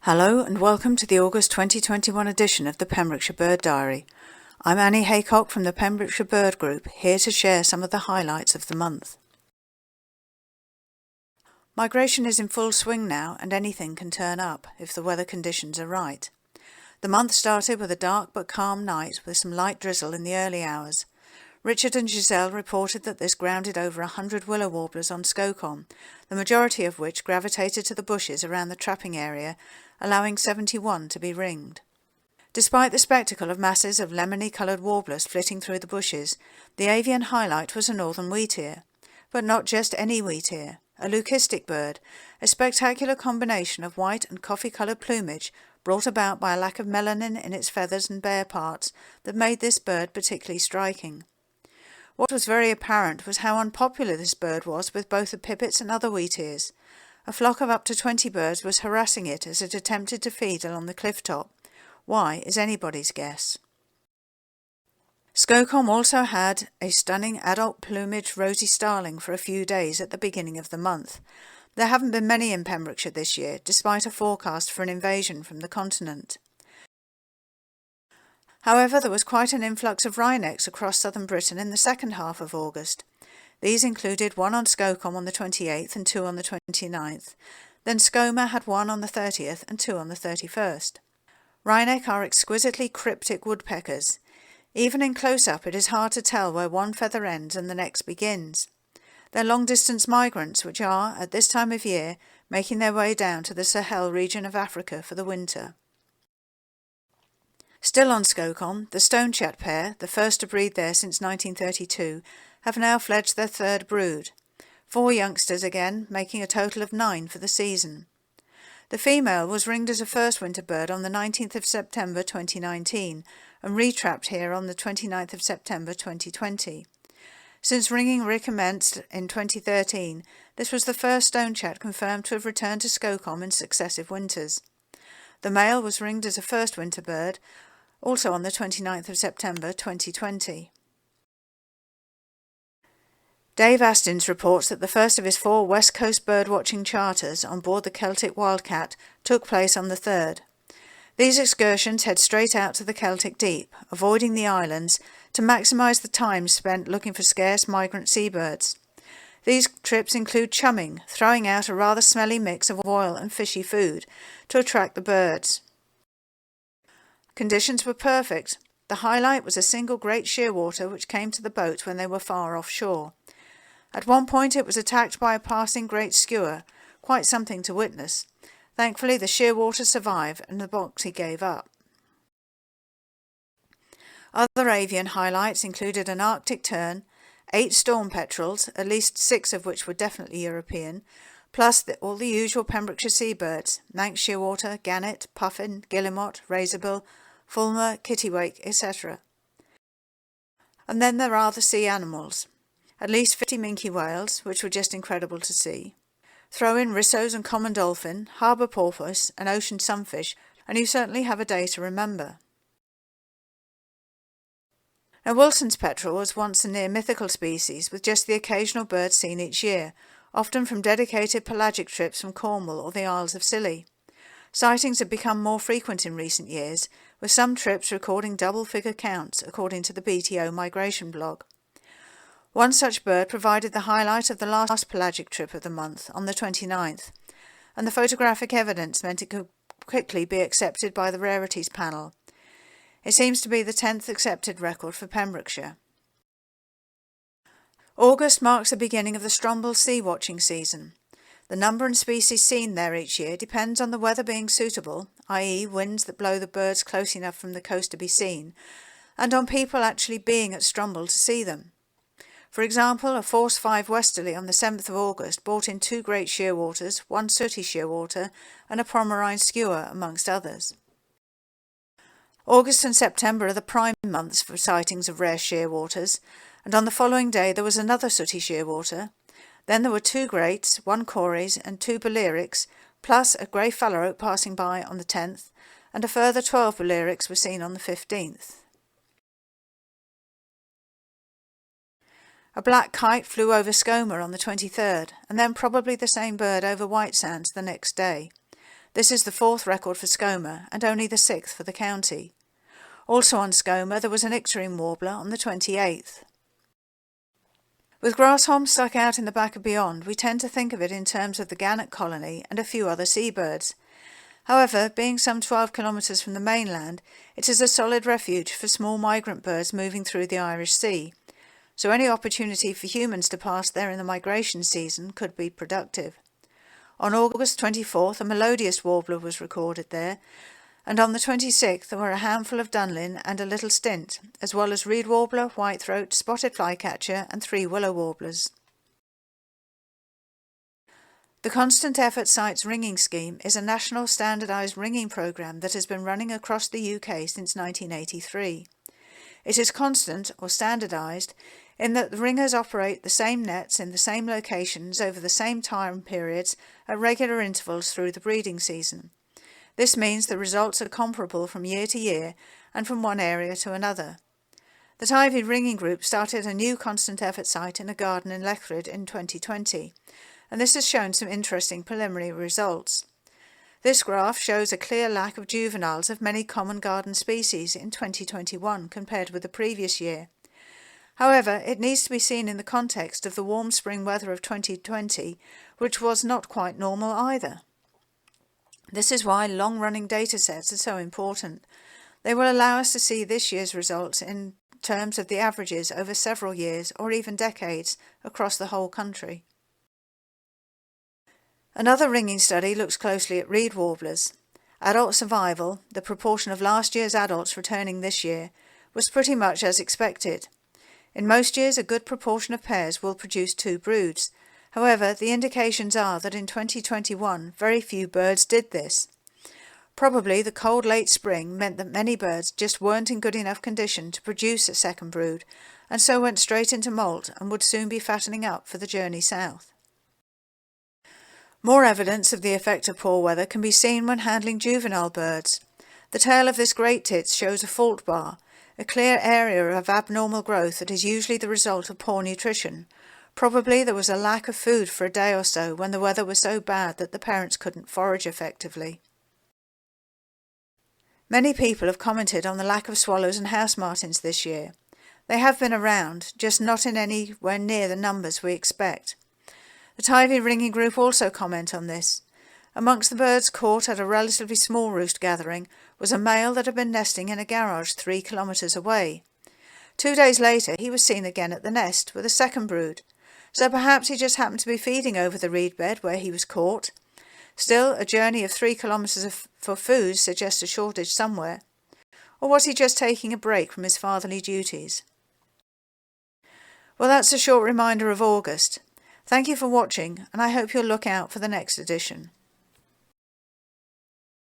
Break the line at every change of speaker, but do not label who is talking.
Hello and welcome to the August 2021 edition of the Pembrokeshire Bird Diary. I'm Annie Haycock from the Pembrokeshire Bird Group, here to share some of the highlights of the month. Migration is in full swing now and anything can turn up if the weather conditions are right. The month started with a dark but calm night with some light drizzle in the early hours. Richard and Giselle reported that this grounded over 100 willow warblers on Skocombe, the majority of which gravitated to the bushes around the trapping area, allowing 71 to be ringed. Despite the spectacle of masses of lemony-coloured warblers flitting through the bushes, the avian highlight was a northern wheatear. But not just any wheatear, a Lucastic bird, a spectacular combination of white and coffee-coloured plumage brought about by a lack of melanin in its feathers and bare parts that made this bird particularly striking. What was very apparent was how unpopular this bird was with both the pipits and other wheatears. A flock of up to 20 birds was harassing it as it attempted to feed along the cliff top. Why is anybody's guess. Skocombe also had a stunning adult plumage Rosy Starling for a few days at the beginning of the month. There haven't been many in Pembrokeshire this year, despite a forecast for an invasion from the continent. However, there was quite an influx of Reinecks across southern Britain in the second half of August. These included one on Skocombe on the 28th and two on the 29th. Then Skoma had one on the 30th and two on the 31st. Reineck are exquisitely cryptic woodpeckers. Even in close-up it is hard to tell where one feather ends and the next begins. They're long-distance migrants which are, at this time of year, making their way down to the Sahel region of Africa for the winter. Still on Skocombe, the stonechat pair, the first to breed there since 1932, have now fledged their third brood. 4 youngsters again, making a total of 9 for the season. The female was ringed as a first winter bird on the 19th of September 2019 and retrapped here on the 29th of September 2020. Since ringing recommenced in 2013, this was the first stonechat confirmed to have returned to Skocombe in successive winters. The male was ringed as a first winter bird, also on the 29th of September 2020. Dave Astins reports that the first of his 4 West Coast bird-watching charters on board the Celtic Wildcat took place on the 3rd. These excursions head straight out to the Celtic Deep, avoiding the islands, to maximise the time spent looking for scarce migrant seabirds. These trips include chumming, throwing out a rather smelly mix of oil and fishy food to attract the birds. Conditions were perfect. The highlight was a single great shearwater which came to the boat when they were far offshore. At one point it was attacked by a passing great skua, quite something to witness. Thankfully the shearwater survived and the boxy gave up. Other avian highlights included an Arctic tern, 8 storm petrels, at least 6 of which were definitely European, plus all the usual Pembrokeshire seabirds, Manx shearwater, gannet, puffin, guillemot, razorbill, fulmar, kittiwake, etc. And then there are the sea animals. At least 50 minke whales, which were just incredible to see. Throw in rissos and common dolphin, harbour porpoise and ocean sunfish, and you certainly have a day to remember. Now Wilson's petrel was once a near mythical species, with just the occasional bird seen each year, often from dedicated pelagic trips from Cornwall or the Isles of Scilly. Sightings have become more frequent in recent years, with some trips recording double-figure counts, according to the BTO migration blog. One such bird provided the highlight of the last pelagic trip of the month, on the 29th, and the photographic evidence meant it could quickly be accepted by the rarities panel. It seems to be the 10th accepted record for Pembrokeshire. August marks the beginning of the Stromble sea watching season. The number and species seen there each year depends on the weather being suitable, i.e. winds that blow the birds close enough from the coast to be seen, and on people actually being at Stromble to see them. For example, a force 5 westerly on the 7th of August brought in 2 great shearwaters, 1 sooty shearwater and a Pomerine skua, amongst others. August and September are the prime months for sightings of rare shearwaters, and on the following day there was another sooty shearwater. Then there were 2 greats, 1 cories and 2 balearics, plus a grey phalarope passing by on the 10th, and a further 12 balearics were seen on the 15th. A black kite flew over Skoma on the 23rd, and then probably the same bird over White Sands the next day. This is the 4th record for Skomer and only the 6th for the county. Also on Skomer there was an icterine warbler on the 28th. With Grasholm stuck out in the back of beyond, we tend to think of it in terms of the gannet colony and a few other seabirds. However, being some 12 kilometres from the mainland, it is a solid refuge for small migrant birds moving through the Irish Sea, so any opportunity for humans to pass there in the migration season could be productive. On August 24th, a melodious warbler was recorded there, and on the 26th there were a handful of dunlin and a little stint, as well as reed warbler, whitethroat, spotted flycatcher and 3 willow warblers. The Constant Effort Sites ringing scheme is a national standardised ringing programme that has been running across the UK since 1983. It is constant or standardised in that the ringers operate the same nets in the same locations over the same time periods at regular intervals through the breeding season. This means the results are comparable from year to year and from one area to another. The Tivy Ringing Group started a new constant effort site in a garden in Lechrid in 2020, and this has shown some interesting preliminary results. This graph shows a clear lack of juveniles of many common garden species in 2021 compared with the previous year. However, it needs to be seen in the context of the warm spring weather of 2020, which was not quite normal either. This is why long-running data sets are so important. They will allow us to see this year's results in terms of the averages over several years or even decades across the whole country. Another ringing study looks closely at reed warblers. Adult survival, the proportion of last year's adults returning this year, was pretty much as expected. In most years, a good proportion of pairs will produce 2 broods. However, the indications are that in 2021 very few birds did this. Probably the cold late spring meant that many birds just weren't in good enough condition to produce a second brood, and so went straight into moult and would soon be fattening up for the journey south. More evidence of the effect of poor weather can be seen when handling juvenile birds. The tail of this great tits shows a fault bar, a clear area of abnormal growth that is usually the result of poor nutrition. Probably there was a lack of food for a day or so when the weather was so bad that the parents couldn't forage effectively. Many people have commented on the lack of swallows and house martins this year. They have been around, just not in anywhere near the numbers we expect. The Tivy Ringing Group also comment on this. Amongst the birds caught at a relatively small roost gathering was a male that had been nesting in a garage 3 kilometres away. 2 days later he was seen again at the nest with a second brood. So perhaps he just happened to be feeding over the reed bed where he was caught. Still, a journey of 3 kilometres for food suggests a shortage somewhere. Or was he just taking a break from his fatherly duties? Well, that's a short reminder of August. Thank you for watching, and I hope you'll look out for the next edition.